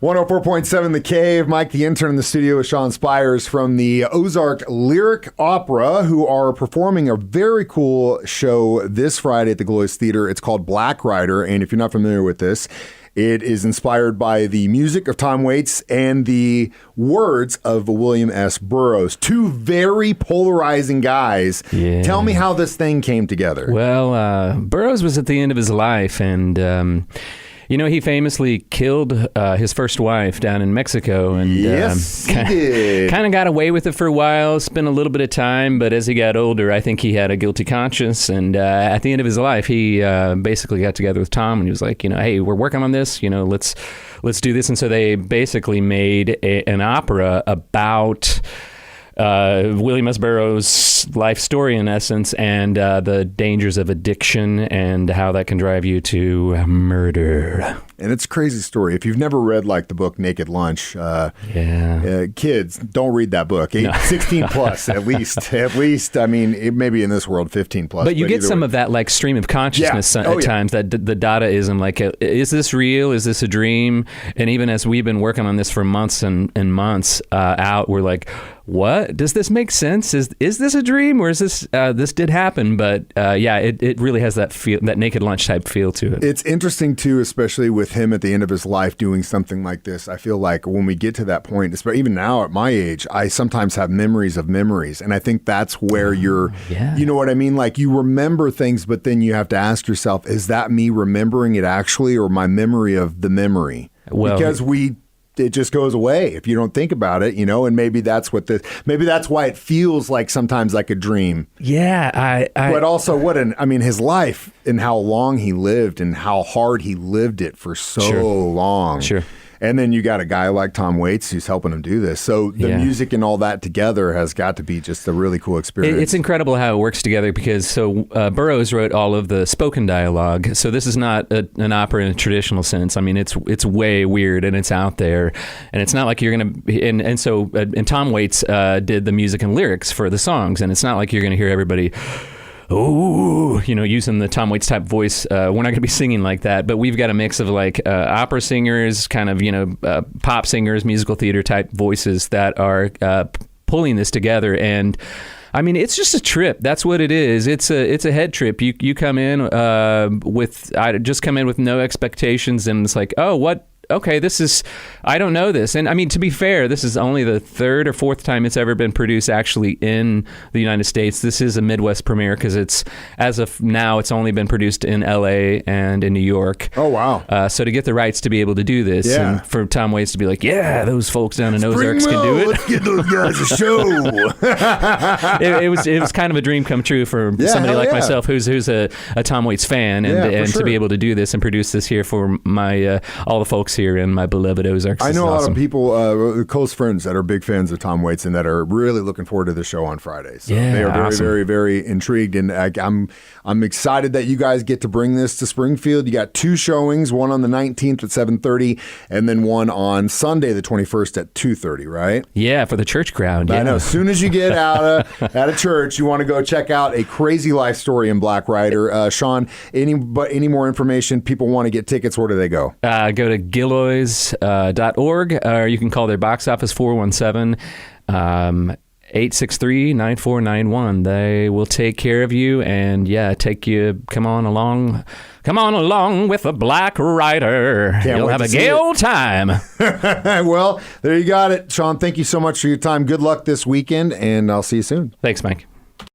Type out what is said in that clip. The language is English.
104.7 The Cave. Mike, the intern in the studio with Sean Spyres from the Ozark Lyric Opera, who are performing a very cool show this Friday at the Gillioz Theatre. It's called Black Rider, and if you're not familiar with this, it is inspired by the music of Tom Waits and the words of William S. Burroughs. Two very polarizing guys. Yeah. Tell me how this thing came together. Well, Burroughs was at the end of his life, and he famously killed his first wife down in Mexico, and yes, he did. Kind of got away with it for a while, spent a little bit of time, but as he got older, I think he had a guilty conscience, and at the end of his life, he basically got together with Tom, and he was like, hey, we're working on this, let's do this, and so they basically made an opera about William S. Burroughs' life story, in essence, and the dangers of addiction and how that can drive you to murder. And it's a crazy story. If you've never read the book Naked Lunch, kids, don't read that book. 16 plus, at least. I mean, maybe in this world, 15 plus. But you get some of that stream of consciousness at times, that the Dadaism, is this real? Is this a dream? And even as we've been working on this for months and months out, we're like, what? Does this make sense? Is this a dream, or is this this did happen? But it really has that feel, that Naked Lunch type feel to it. It's interesting too, especially with him at the end of his life doing something like this. I feel like when we get to that point, especially even now at my age, I sometimes have memories of memories, and I think that's where you know what I mean? You remember things, but then you have to ask yourself, is that me remembering it actually, or my memory of the memory? Well, because it just goes away if you don't think about it, and maybe that's why it feels like sometimes like a dream. Yeah. But also his life and how long he lived and how hard he lived it for so long. Sure. And then you got a guy like Tom Waits who's helping him do this. So the music and all that together has got to be just a really cool experience. It's incredible how it works together, because Burroughs wrote all of the spoken dialogue. So this is not an opera in a traditional sense. I mean, it's way weird and it's out there, and it's not like you're going to. And Tom Waits did the music and lyrics for the songs, and it's not like you're going to hear everybody, using the Tom Waits type voice. We're not going to be singing like that, but we've got a mix of opera singers, kind of, pop singers, musical theater type voices that are pulling this together. And I mean, it's just a trip. That's what it is. It's a head trip. You come in I just come in with no expectations, and it's like, oh, what? Okay, I don't know this. And I mean, to be fair, this is only the third or fourth time it's ever been produced actually in the United States. This is a Midwest premiere, because as of now, it's only been produced in LA and in New York. Oh, wow. So to get the rights to be able to do this, and for Tom Waits to be like, those folks down in Ozarks can do it. Let's get those guys a show. it was kind of a dream come true for somebody like myself who's a Tom Waits fan, and to be able to do this and produce this here for my all the folks here in my beloved Ozarks. I know a lot of people, close friends, that are big fans of Tom Waits and that are really looking forward to the show on Friday. So they are very, awesome. very, very intrigued, and I'm excited that you guys get to bring this to Springfield. You got two showings, one on the 19th at 7:30, and then one on Sunday the 21st at 2:30. Right? Yeah, for the church crowd. I know. As soon as you get out of church, you want to go check out A Crazy Life Story in Black Rider. Sean, any more information? People want to get tickets. Where do they go? Go to Gillioz.org, or you can call their box office 417 863-9491. They will take care of you, and come on along with the Black Rider. You'll have a gay old time. Well, there you got it. Sean, thank you so much for your time. Good luck this weekend, and I'll see you soon. Thanks, Mike.